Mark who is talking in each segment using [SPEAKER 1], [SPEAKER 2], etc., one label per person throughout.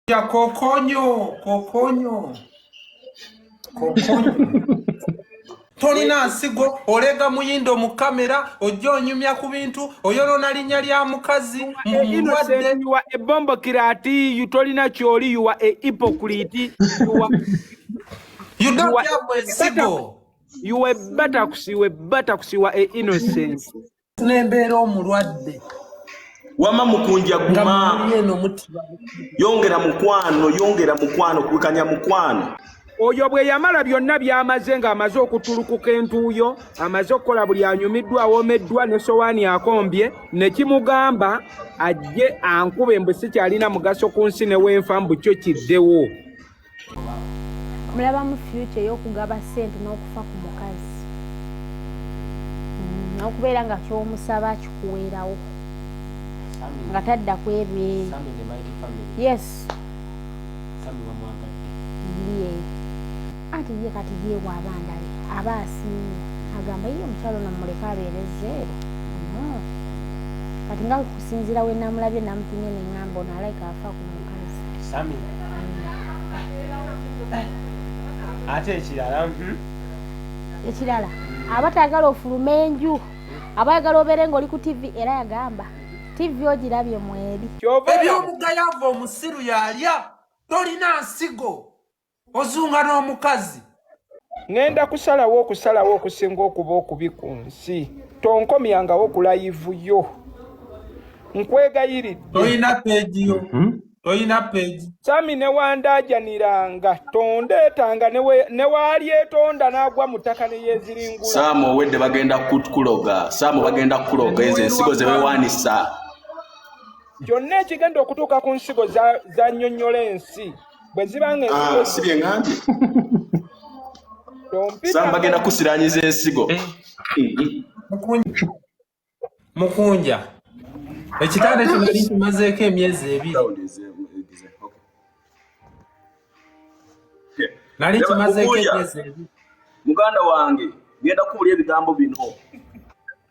[SPEAKER 1] Ya kokonyo. Tolina nsigo olega muyindo mu kamera ojja onyumya ku bintu oyolona linnya lya mukazi mulwadde.
[SPEAKER 2] You are a bombo kirati, you tolina kyoli, you are a hypocrite.
[SPEAKER 1] You don't have nsigo.
[SPEAKER 2] You were better kusi, you are a innocent.
[SPEAKER 1] Nembeera omulwadde.
[SPEAKER 3] Wama mukunja guma. Yongera mukwano kwikanya mukwano.
[SPEAKER 2] Oyo bwe yamala byonna byamaze nga amaze okutulukuka entuuyo, amaze okukola buli anyumiddwa awomeddwa ne sowaani akombye, ne kimugamba ajje ankube mbu sikyalina mugaso ku nsi ne wenfa mbu kyo kiddewo.
[SPEAKER 4] Mulaba mu future y'okugaba ssente n'okufa ku mukazi. N'okubeera nga ky'omusaba kikuweerawo. Nga tadda ku ebyo. Yes. Ati ye kati yeewa abaana be aba asiimye agamba ye omukyalo namuleka abeereze kati nga kusinziira we namulabye namutumye neŋŋamba ono alayika afa ku mukazi.
[SPEAKER 5] Sammy. Ate
[SPEAKER 4] ekirala aba tayagala ofuluma enju aba ayagala obeere ng'oli ku TV era yagamba TV ogirabye mweri.
[SPEAKER 1] Ebyomugayava omusiru yalya tolina nsigo. Ozunga n'omukazi.
[SPEAKER 2] Ngenda kusalawo okusinga okuba okubi ku nsi. Tonkomyangawo okulayivu yo. Nkwegayiridde.
[SPEAKER 1] Toyina peegi yo. Toyina peegi.
[SPEAKER 2] Sammy ne wandaajaniranga tondeetanga ne waali etonda n'agwa mu ttaka ne yeeziringula.
[SPEAKER 3] Sammy owedde bagenda kukuloga. Sammy bagenda kukuloga ezo ensigo ze beewaanisa.
[SPEAKER 2] Kyonna ekigenda okutuuka ku nsigo za nnyonnyola ensi. Bwezibanga
[SPEAKER 3] sibye ngambi. Sammy bagenda kusiranyiza ensigo.
[SPEAKER 1] Mukunja. Ekitanda kino nali kimazeeko emyezi ebiri. Nali kimazeeko emyezi ebiri.
[SPEAKER 3] Muganda wange ngenda kuwulya ebigambo bino.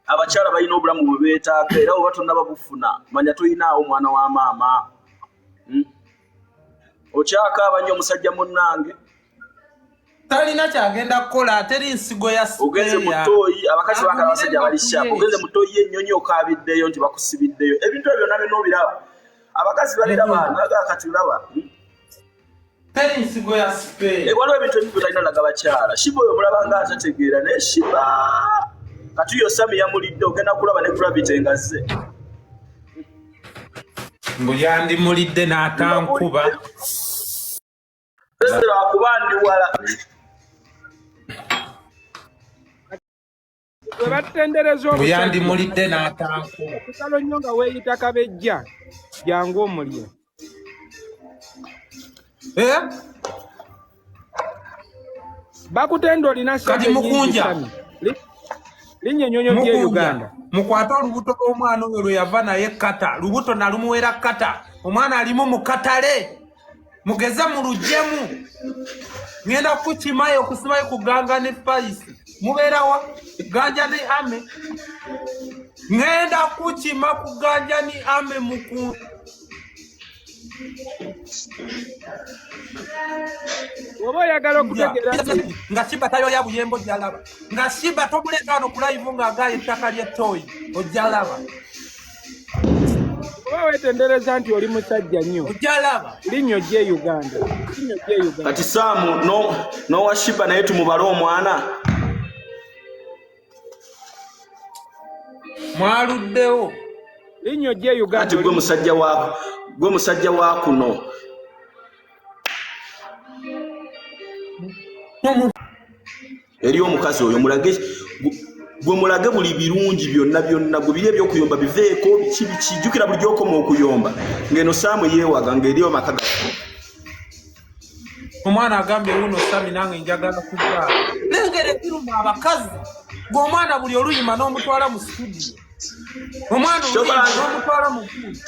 [SPEAKER 3] Abakyala balina obulamu bwe beetaaga era oba tonna babufuna. Manya toyinaawo mwana wa maama. Okyakaaba nnyo omusajja munnange.
[SPEAKER 1] Talina kyagenda kukola ateri nsigo ya sipeya.
[SPEAKER 3] Ogenze mu ttooyi abakazi bange abasajja bali sharp. Ogenze mu ttooyi ennyonyi okaabiddeyo nti bakusibiddeyo. Ebintu ebyo byonna binobiraba. Abakazi baliraba naga kati laba.
[SPEAKER 1] Teri nsigo ya sipeya.
[SPEAKER 3] Waliwo ebintu ebibi talina laga bakyala. Sheebah oyo mulaba nga atategeera ne Sheebah. Kati yo Sammy yamulidde ogenda kulaba ne Gravity engazze.
[SPEAKER 1] Mbu yandimulidde n'atankuba.
[SPEAKER 3] Esera akubandi wala.
[SPEAKER 2] Bwe batendereza
[SPEAKER 1] mbu yandimulidde n'atankuba.
[SPEAKER 2] Kusalo nnyo nga weeyita kabejja jangu omulye. Bakutenda olina
[SPEAKER 1] kati mukunja.
[SPEAKER 2] Linnya ennyonyo gye Uganda.
[SPEAKER 1] Mukwata olubuto lw'omwana oyo lwe yava naye kata. Lubuto nalumuwera kata. Omwana alimu mu katale. Mugeze mu luggyemu. Ngenda kukimayo okusimayo kuganga ne Paisi. Mubeerawa ganja ne ame. Ngenda kukima kuganja ni ame muku.
[SPEAKER 2] Oba oyagala okutegeera
[SPEAKER 1] nga Sheebah tayoya buyembo jalaba. Nga Sheebah tomuleka wano ku live ng'agaya ettaka ly'ettooyi ojjalaba.
[SPEAKER 2] Oba weetendereza nti oli musajja nnyo.
[SPEAKER 1] Ojjalaba.
[SPEAKER 2] Linnyo gye Uganda.
[SPEAKER 3] Kati Sammy n'owa Sheebah naye tumubale omwana.
[SPEAKER 1] Mwaluddewo.
[SPEAKER 2] Linnyo gye Uganda.
[SPEAKER 3] Kati gwe musajja wa kuno. Eri omukazi oyo mulage buli birungi byonna gwe biri ebyokuyomba biveeko kijjukira buli gy'okoma okuyomba ng'eno Sammy yeewaga ng'eriyo maka gato.
[SPEAKER 1] Omwana agambye wuno Sammy nange njagala kuzaala. Lengera ekiruma abakazi ng'omwana buli oluyima n'omutwala mu studio. Omwana oluyima n'omutwala mu studio.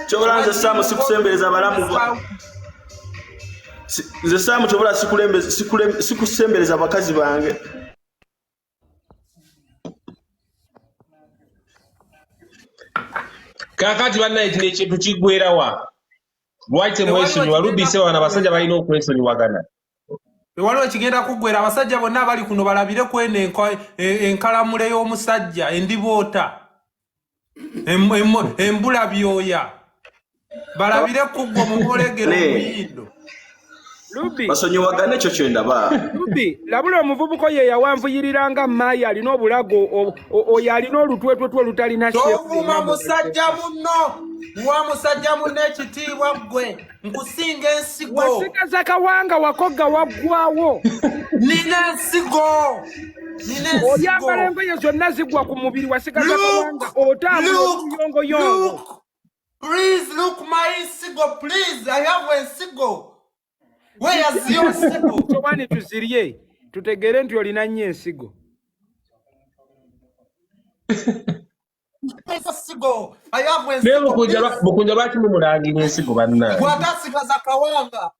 [SPEAKER 3] Kyobola nze Sammy sikusembereza balamu nze Sammy kyobola sikusembereza abakazi bange.
[SPEAKER 5] Kakati bannaye kino ekintu kiggweerawa.
[SPEAKER 6] Lwaki mwesonyiwa Lubisi wana abasajja balina okwesonyiwagana.
[SPEAKER 1] Waliwo ekigenda kuggwera abasajja bonna abali kuno balabire kwene enkalamule y'omusajja endiboota embula byoya balabire kuggwa mu mwolegero muyindo.
[SPEAKER 2] Lubi
[SPEAKER 3] basonyiwagana ekyo kyendaba.
[SPEAKER 2] Lubi labula omuvubuko ye yawanvuyiriranga maayi alina obulago oyo alina olutwetwetwe olutalina
[SPEAKER 1] tovuma musajja munno wa musajja munno ekitiibwa ggwe nkusinga ensigo
[SPEAKER 2] wasigaza kawanga wakogga waggwawo
[SPEAKER 1] nina ensigo
[SPEAKER 2] oyambala engoye zonna zigwa ku mubiri wasigaza kawanga otambula okuyongoyongo.
[SPEAKER 1] Please look my ensigo please I have ensigo. Where's your ensigo?
[SPEAKER 2] Tobani tuzirye tutegere nti olina nnyo ensigo.
[SPEAKER 1] I have ensigo.
[SPEAKER 6] Mukunja lwaki mumulangira ensigo banna?
[SPEAKER 1] Watasigaza kawanga.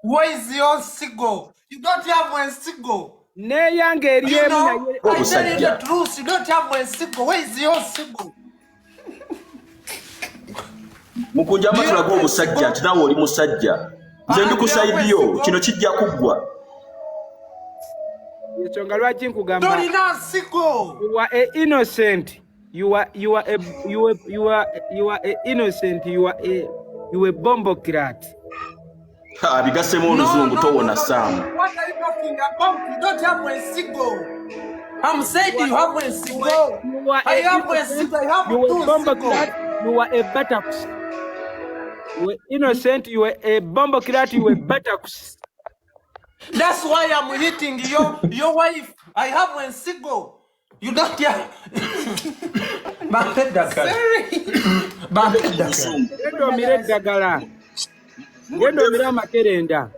[SPEAKER 1] Where is your ensigo? You don't have ensigo.
[SPEAKER 2] Neyange eriemu naye.
[SPEAKER 1] I tell you the truth, you don't have ensigo. Where is your ensigo?
[SPEAKER 3] Mukunja amatulaga omusajja ati nawe oli musajja. Nze ndikusaidiyo kino kijja kuggwa.
[SPEAKER 2] Ensonga lwaki nkugamba.
[SPEAKER 1] Tolina nsigo.
[SPEAKER 2] You are a innocent. You are innocent. You are bombo kirat.
[SPEAKER 3] Bigasemu oluzungu towona Sam.
[SPEAKER 1] What are you talking about? You don't have ensigo. I'm saying you have ensigo. I have ensigo. I have
[SPEAKER 2] You are bombo
[SPEAKER 1] ensigo.
[SPEAKER 2] kirat. You are a buttocks. You are innocent. You are a bombo kirat. You are buttocks.
[SPEAKER 1] That's why I'm hitting your wife. I have ensigo. You don't have.
[SPEAKER 2] Gendo mire dagala. Gendo mire makerenda.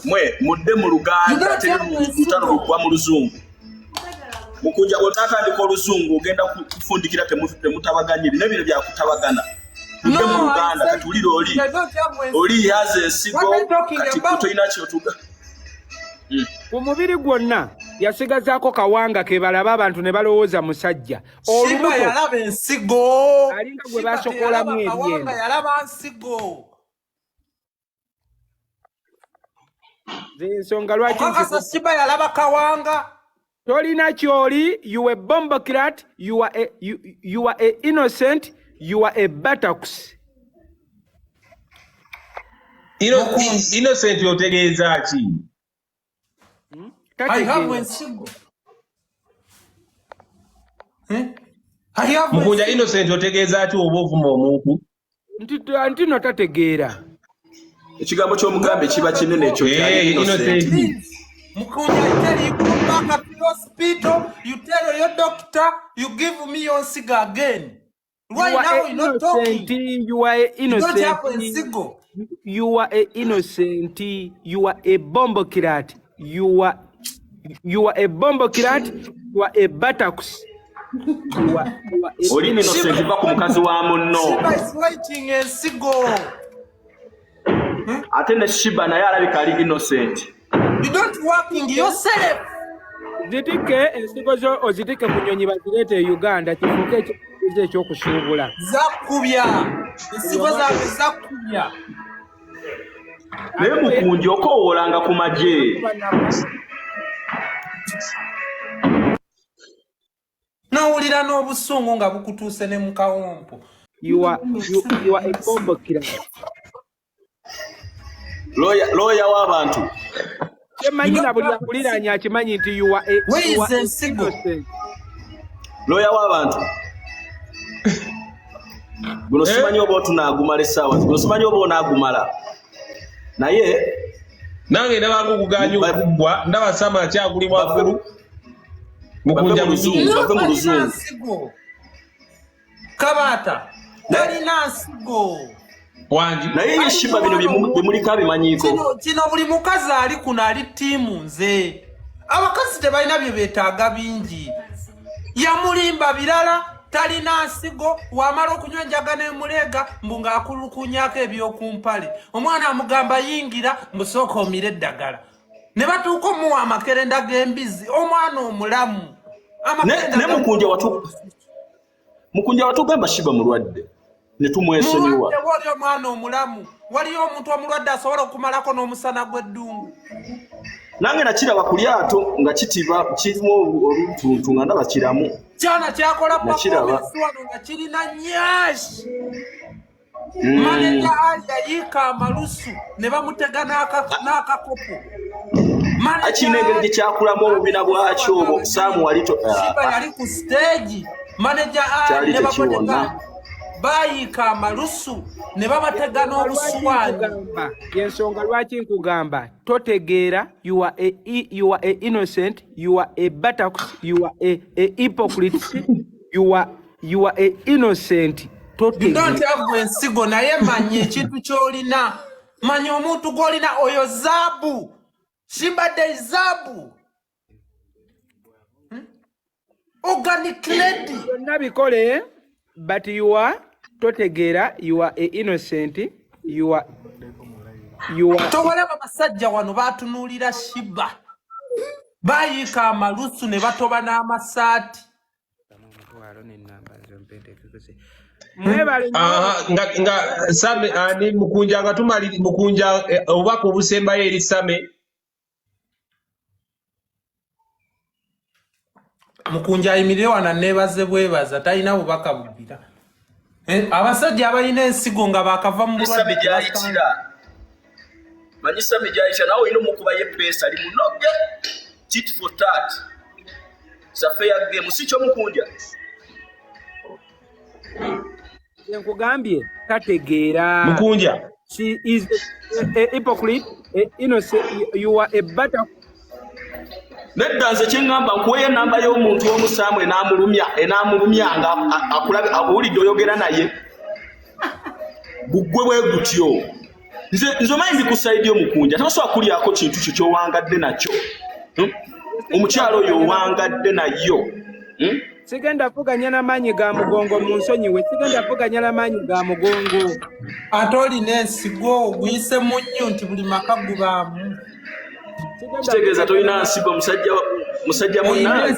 [SPEAKER 3] Mwe mudde mu Luganda tero lugwa mu luzungu. Mukunja bw'otatandika oluzungu ogenda kufundikira temutabaganye bino bino bya kutabagana. Mudde mu Luganda katulire oli yaze ensigo kati kutoyina kyotuga.
[SPEAKER 2] Ku mubiri gwonna yasigazaako kawanga ke balaba abantu ne balowooza musajja.
[SPEAKER 1] Sheebah yalaba ensigo.
[SPEAKER 2] Alinga gwe basokolamu ebyenda.
[SPEAKER 1] Yalaba nsigo.
[SPEAKER 2] Ensonga lwaki
[SPEAKER 1] Sheebah yalaba kawanga.
[SPEAKER 2] tolina kyoli. You a bombo kirat. You are a innocent. You are a buttocks.
[SPEAKER 6] Innocent otegeeza ki?
[SPEAKER 1] I have ensigo.
[SPEAKER 6] Mukunja innocent otegeeza ki oba ovuma omuntu?
[SPEAKER 2] Ntino tategeera.
[SPEAKER 3] Ekigambo ky'omugambe kiba kinene ekyo kyali innocent.
[SPEAKER 1] Mukunja, I tell you, go back to the hospital, you tell your doctor, you give me your cigar again. Right now, you're not talking.
[SPEAKER 2] You are innocent.
[SPEAKER 1] You don't have ensigo.
[SPEAKER 2] You are a innocent. You are a bombo kirat. You are a bombo kirat. You are a buttocks. You are
[SPEAKER 3] Oli innocent va ku mukazi wa munno.
[SPEAKER 1] Sheebah is writing ensigo.
[SPEAKER 3] Ate ne Sheebah naye alabika ali innocent.
[SPEAKER 1] You don't working yourself.
[SPEAKER 2] zitike ensigo zo ozitike ku nnyonyi bazireete e Uganda kifuuke ekyokusuubula.
[SPEAKER 1] Zakubya. Ensigo zaabwe zakubya.
[SPEAKER 3] Naye Mukunja okoowolanga ku magye.
[SPEAKER 1] Nawulira n'obusungu nga bukutuuse ne mu kawompo.
[SPEAKER 2] You are a bombo killer.
[SPEAKER 3] Lawyer w'abantu.
[SPEAKER 2] Chemanyi na buli akuliranya akimanyi nti you are a
[SPEAKER 3] lawyer w'abantu. Guno simanyi oba otunaagumala essaawa, guno simanyi oba onaagumala. Naye
[SPEAKER 6] nange ndaba kuganya okuggwa, ndaba Sammy akyakuli waggulu. Mukunja muzungu,
[SPEAKER 3] bave mu luzungu.
[SPEAKER 1] Kabata, talina nsigo.
[SPEAKER 6] Wangi.
[SPEAKER 3] Naye Sheebah bino byemuliko abimanyiiko.
[SPEAKER 1] Kino buli mukazi ali kuno ali ttiimu nze. Abakazi tebalina bye beetaaga bingi. Yamulimba birala, talina nsigo, wamala okunywa enjaga n'emuleega mbu ng'akulukunyako ebyokumpale. Omwana amugamba yingira mbusooka omire eddagala. Ne batuuka omuwa amakerenda g'embizi, omwana omulamu.
[SPEAKER 3] Ne Mukunja watugamba Sheebah mulwadde. ne tumwesonyiwa.
[SPEAKER 1] Wali omwana omulamu, waliyo omuntu omulwadde asobola okumalako n'omusana gw'eddungu.
[SPEAKER 3] Nange nakiraba ku lyato nga kitiba kirimu oluntuntu nga ndaba kiramu.
[SPEAKER 1] Kyana kyakola performance wano nga kirina nyashi. Maneja yayiika amalusu ne bamutega n'akakopo.
[SPEAKER 3] Akina engeri gye kyakulamu obubina bwakyo obwo Sam walito.
[SPEAKER 1] Sheebah yali ku stage. Maneja ne bamutega bayiika amalusu ne babatega n'oluswanyi.
[SPEAKER 2] Yensonga lwaki nkugamba totegeera you are a innocent, you are a buttocks, you are a hypocrite, you are a innocent.
[SPEAKER 1] You don't have ensigo naye manya ekintu ky'olina. Manya omuntu gw'olina oyo zaabu. Sheebah de zaabu. Organic lady.
[SPEAKER 2] Byonna bikole but you are totegeera you are a innocent, you are
[SPEAKER 1] towalaba basajja wano batunuulira Sheebah. Bayiika amalusu ne batoba n'amasaati.
[SPEAKER 6] nga Sammy ani Mukunja nga tumali Mukunja obubaka obusembayo eri Sammy.
[SPEAKER 1] Mukunja ayimirire wano neebaze bwebaza talina bubaka bubira. Abasajja abalina ensigo nga bakava mu bulwadde
[SPEAKER 3] gyayitira. Manyi Sammy gyayitira nawe olina omukuba y'eppeesa ali munoge. Tit for tat. Safe ya game si kyo Mukunja.
[SPEAKER 2] Nkugambye tategeera.
[SPEAKER 6] Mukunja.
[SPEAKER 2] She is a hypocrite, a innocent, you are a butter.
[SPEAKER 3] Nedda nze kyengamba nkuweyo enamba y'omuntu omusaamu enamulumya nga akulabe awulidde oyogera naye bugwe bwe gutyo. Nze omanyi ndikusaidiyo Mukunja tosobola kulyako kintu kyo kyowangadde nakyo. Omukyalo oyo owangadde nayo.
[SPEAKER 2] Sigenda kuganya n'amaanyi ga mugongo mu nsonyiwe, sigenda kuganya n'amaanyi ga mugongo.
[SPEAKER 1] Ate olina ensigo oguyise mu nnyo nti buli maka gubaamu.
[SPEAKER 3] Kitegeeza tolina nsigo musajja munnange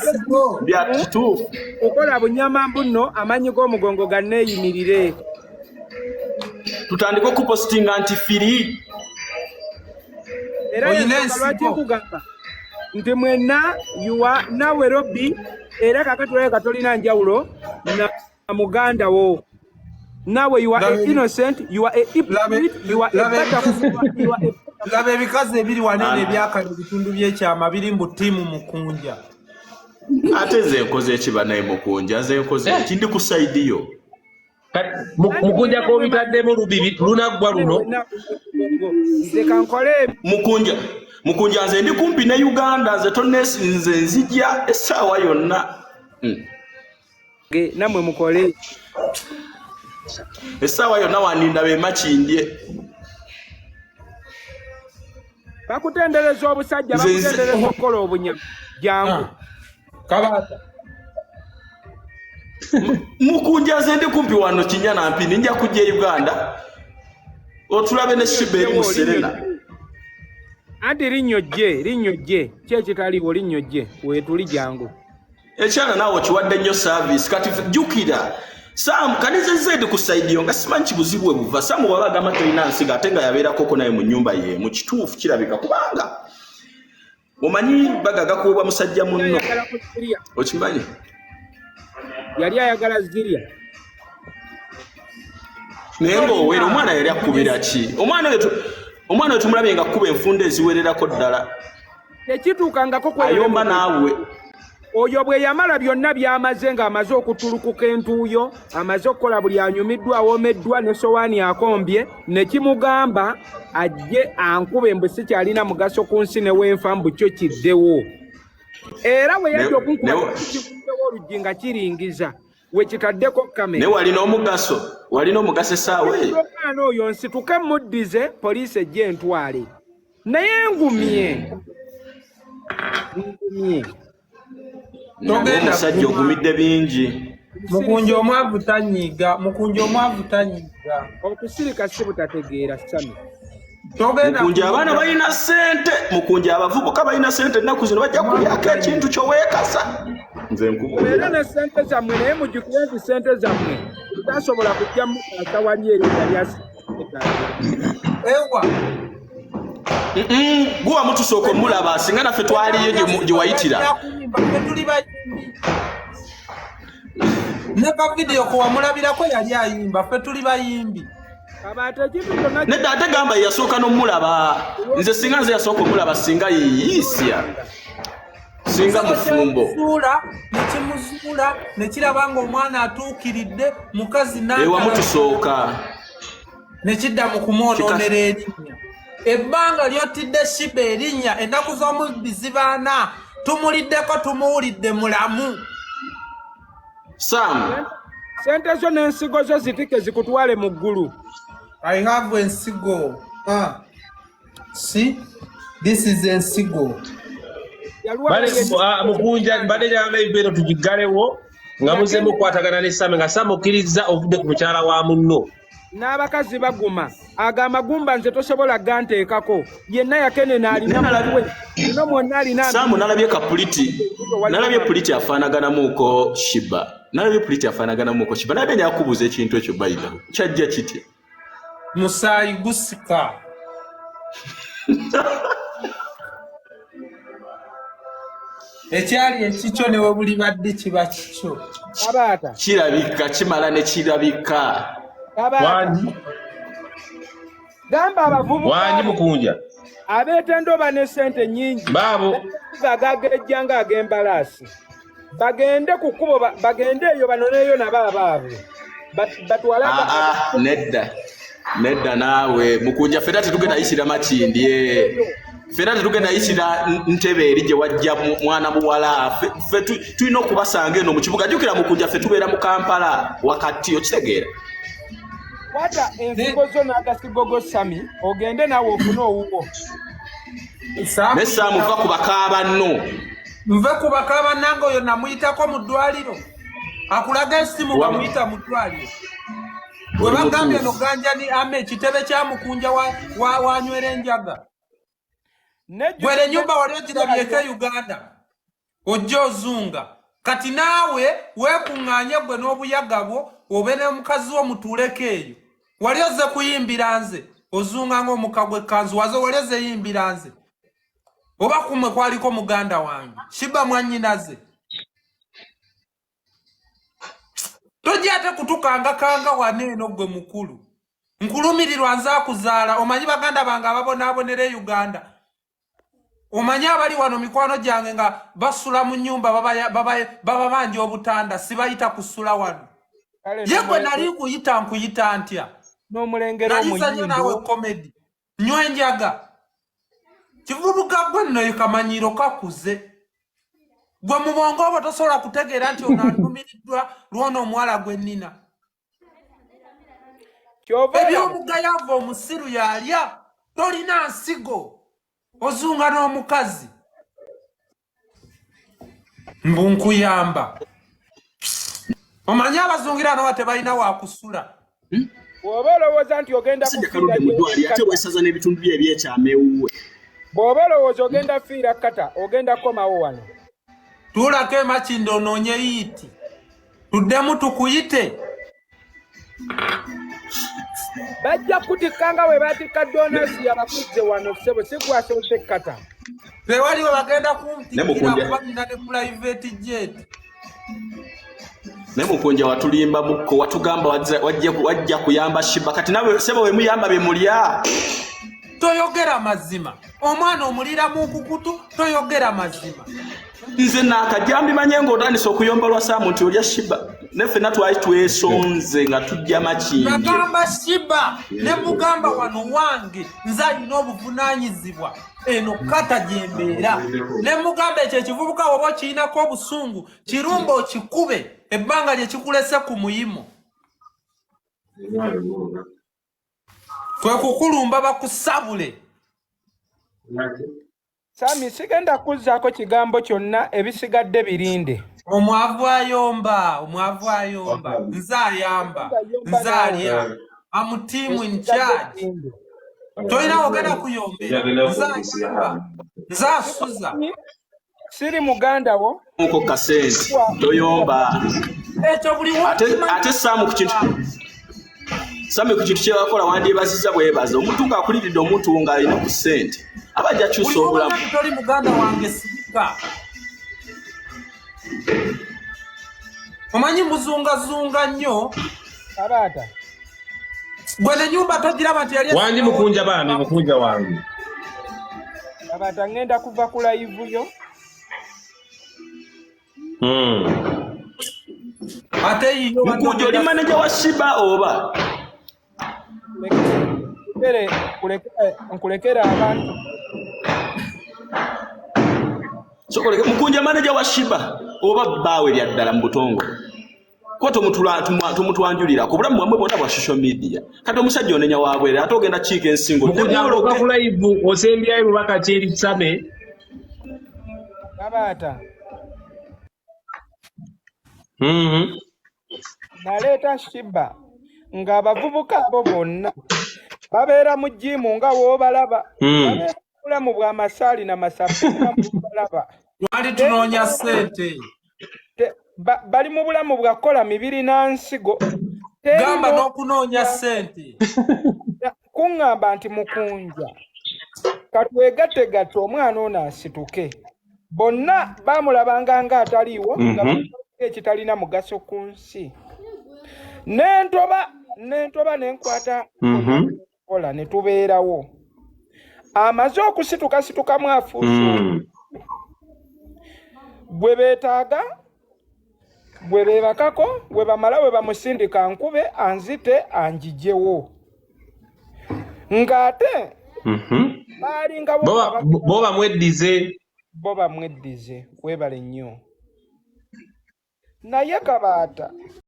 [SPEAKER 3] bya kituufu.
[SPEAKER 2] Okola bunyama mbuno amaanyi g'omugongo ganneeyimirire.
[SPEAKER 3] Tutandike okupositinga nti firi.
[SPEAKER 2] Era lwaki nkugamba nti mwenna yuwa nawe Robbi era kakati olabika tolina njawulo na muganda wo. Nawe you are a innocent, you are a hypocrite, you are a butter.
[SPEAKER 1] Laba ebikazi ebiri wanene ebyakali bitundu by'ekyama biri mu ttiimu Mukunja.
[SPEAKER 3] Ate nze nkoze ekiba naye Mukunja, nze nkoze eki ndi ku sayidi yo.
[SPEAKER 6] Mukunja ko bitaddemu lubibi lunaggwa luno.
[SPEAKER 2] Nze kankole
[SPEAKER 3] Mukunja nze ndi kumpi ne Uganda, nze tonnesinze nzija essaawa yonna.
[SPEAKER 2] Namwe mukole.
[SPEAKER 3] Essaawa yonna wandinda be makindye.
[SPEAKER 2] Bakutendereza obusajja, bakutendereza okukola obunyama. Jangu.
[SPEAKER 1] Kabata.
[SPEAKER 3] Mukunja nze ndi kumpi wano Kinyana Mpini nja kujja Uganda. Otulabe ne Sheebah eri mu Serena.
[SPEAKER 2] Anti linnyo gye kyekitaliwo linnyo gye weetuli jangu.
[SPEAKER 3] Ekyana naawe kiwadde nnyo service kati jjukira Sam kanize zedi ku side yo nga simanyi kibuzibu bwe buva Sam bwaba agamba tolina nsiga ate nga yabeerako naye mu nnyumba ye mu kituufu kirabika kubanga omanyi bagaga kuwebwa musajja munno okimanyi
[SPEAKER 2] yali ayagala zirya
[SPEAKER 3] naye ng'owera omwana yali akubira ki omwana wetumulabye nga kuba enfunda eziwererako ddala
[SPEAKER 2] tekituukangako
[SPEAKER 3] ayomba naawe
[SPEAKER 2] oyo bwe yamala byonna byamaze ng'amaze okutulukuka entuuyo amaze okukola buli anyumiddwa awoomeddwa ne sowaani akombye ne kimugamba ajje ankube mbu sikyalina mugaso ku nsi newenfa mbu kyo kiddewo era we yajja okunkubawo oluggi nga kiringiza we kitaddeko kamera
[SPEAKER 3] ne walina omugaso essaawa eyo
[SPEAKER 2] omwana oyo nsituke muddize poliisi ejje entwale naye ngumye
[SPEAKER 3] togenda musajja ogumidde bingi
[SPEAKER 1] Mukunja omwavu tanyiga
[SPEAKER 2] okusirika si butategeera Sammy
[SPEAKER 3] Mukunja abaana balina ssente Mukunja abavubuka balina ssente ennaku zino bajja kulyako ekintu kyoweekasa nze
[SPEAKER 2] era ne ssente zammwe naye mugikuwe nti ssente zammwe atasobola kujja mu kawali eri yali
[SPEAKER 1] ewa
[SPEAKER 3] guwa mutusooka omulaba singa naffe twaliyo gye wayitira
[SPEAKER 1] ne ka video ko wamulabirako yali ayimba ffe tuli bayimbi
[SPEAKER 3] nedda ate gamba yasooka n'omulaba nze singa nze yasooka omulaba singa yiisya singa mufumbo
[SPEAKER 1] nekimuzuula nekiraba ng'omwana atuukiridde mukazi
[SPEAKER 3] ewa mutusooka
[SPEAKER 1] nekidda mu kumwonoonera erinnya ebbanga lyotidde Sheebah erinnya ennaku z'omubbi zibaana tumuliddeko tumuwulidde mulamu
[SPEAKER 3] Sam
[SPEAKER 2] sente zo n'ensigo zo zitike zikutwale mu ggulu.
[SPEAKER 1] I have ensigo. See, this is ensigo.
[SPEAKER 6] Mukunja mbadde njagala ebibeero tugigalewo nga muzeemu okukwatagana ne Sammy nga Sammy okkiriza ovudde ku mukyala wa munno.
[SPEAKER 2] N'abakazi baguma aga amagumba nze tosobola ganteekako yenna yakenena alina malwe no mwonna alina
[SPEAKER 3] Sammy nalabye puliti afaanaganamuuko Sheebah nalabye nyakubuuza ekintu ekyo bayina kyajja kitya
[SPEAKER 1] musaayi gusika ekyali ekikyo ne we buli badde kiba kikyo
[SPEAKER 2] abaata
[SPEAKER 3] kirabika kimala ne kirabika
[SPEAKER 6] Wanji
[SPEAKER 2] gamba abavubuka
[SPEAKER 6] wanji Mukunja
[SPEAKER 2] abeetendoba ne sente nnyingi
[SPEAKER 6] baabo
[SPEAKER 2] agagejjanga ag'embalaasi bagende ku kkubo bagende eyo banoneeyo nabo abaabwe batwala
[SPEAKER 3] nedda naawe Mukunja fena tetugenda yisira makindye fena tetugenda yisira ntebe eri gye wajja mwana muwala ffe tulina okubasanga eno mu kibuga jjukira Mukunja ffe tubeera mu Kampala wakati okitegeera
[SPEAKER 2] wata ensigo zo n'agasigo go Sammy ogende naawe ofune owuwo
[SPEAKER 3] ne Sam va ku bakaaba nno
[SPEAKER 1] nve ku bakaaba nange oyo namuyitako mu ddwaliro akulaga essimu bamuyita mu ddwaliro bwe bagambye no ganjani ame ekitebe kya Mukunja wanywera enjaga gwere nyumba wali ogirabyeko Uganda ojja ozunga kati naawe weekuŋŋaanye gwe n'obuyaga bwo obe ne mukazi wo mutuuleko eyo wali oze kuyimbira nze ozunga ng'omukagwa ekkanzu waze wali oze yimbira nze oba kumwe kwaliko muganda wange Sheebah mwannyinaze tojja ate kutukangakanga waneeno gwe mukulu nkulumirirwa nze akuzaala omanyi baganda bange ababonaabonera e Uganda omanyi abali wano mikwano gyange nga basula mu nnyumba baba banja obutanda sibayita kusula wano ye gwe nali nkuyita ntya
[SPEAKER 2] n'omulengera
[SPEAKER 1] nalisanye naawe komedi nywa enjaga kivubuka gwe nno kamanyiiro kakuze gwe mu bwongo obwo tosobola kutegeera nti ono alumiriddwa lwona omuwala gwe nnina ebyomugayava omusiru yalya tolina nsigo ozunga n'omukazi mbu nkuyamba omanyi abazungira nowa tebalina wakusula
[SPEAKER 2] bw'oba olowooza nti ogenda
[SPEAKER 3] ate wesaza n'ebitundu bye ebyekyameewuwe
[SPEAKER 2] bw'oba olowooza ogenda fiira kata ogenda komawo wano
[SPEAKER 1] tuulako emakindi onoonye yiiti tuddemu tukuyite
[SPEAKER 2] bajja kutikanga we batikka donasi abakuzze wano ssebo sikwasose kata
[SPEAKER 1] tewaliwe bagenda kumtikira kuba nina ne private jet
[SPEAKER 3] ne Mukunja watulimba mukko watugamba wajja kuyamba Sheebah kati nawe sebo we muyamba be mulya
[SPEAKER 1] toyogera mazima omwana omulira mu kukutu toyogera mazima
[SPEAKER 3] nze nakajambi manye ng'otandisa okuyomba lwa Sam nti olya Sheebah neffe natwali twesonze nga tujja makindi
[SPEAKER 1] nagamba Sheebah ne mugamba wano wange nze alina obuvunaanyizibwa eno kata gyembeera ne mugamba ekyo ekivubuka oba kirinako obusungu kirumba okikube ebbanga lye kikulese ku muyimo kwe kukulumba bakusabule
[SPEAKER 2] Sammy sigenda kuzzaako kigambo kyonna ebisigadde birinde
[SPEAKER 1] omwavu ayomba nze ayamba nze alya amutiimu in charge tolina ogenda kuyombera nze ayamba nze asuza
[SPEAKER 2] siri muganda wo
[SPEAKER 3] nko kasente toyomba
[SPEAKER 1] ekyo buli
[SPEAKER 3] ate Sammy ku kintu kyebakola wandyebaziza bwebaza omuntu ng'akuliridde omuntu ng'alina ku ssente abajja kyusa obulamu
[SPEAKER 1] toli muganda wange sibika omanyi muzungazunga nnyo
[SPEAKER 2] Tabaata
[SPEAKER 1] gwe nenyumba togiraba nti yali
[SPEAKER 6] wangi mukunja bambi mukunja wange
[SPEAKER 2] Tabaata ngenda kuva ku live yo
[SPEAKER 1] ate yiyo
[SPEAKER 3] mukunja oli manager wa Sheebah oba
[SPEAKER 2] nkulekera abantu
[SPEAKER 3] sokoleke mukunja manager wa Sheebah oba baawe lya ddala mu butongo ko tomutwanjulira ku bulamu bwamwe bwonna bwa social media kati omusajja onenya waabwere ate ogenda kiika ensingo
[SPEAKER 6] mukunja ku live osembyayo bubaka kyeri Sammy
[SPEAKER 2] Tabaata naleeta Sheebah ng'abavubuka abo bonna babeera mu jimu nga woobalaba babeera mu bulamu bwa masaali na masapula mubalaba
[SPEAKER 1] twali tunoonya ssente
[SPEAKER 2] bali mu bulamu bwa kola mibiri na nsigo
[SPEAKER 1] gamba n'okunoonya ssente
[SPEAKER 2] kuŋŋamba nti mukunja katwegattegatte omwana ono asituke bonna baamulabanga ng'ataliiwo nga ekitalina mugaso ku nsi nentoba nenkwata kola ne tubeerawo amaze okusituka mwafuusa bwe beetaaga bwe beebakako bwe bamala bwe bamusindika nkube anzite anjigyewo ng'ate baalinga bo bamweddize webale nnyo naye Kabaata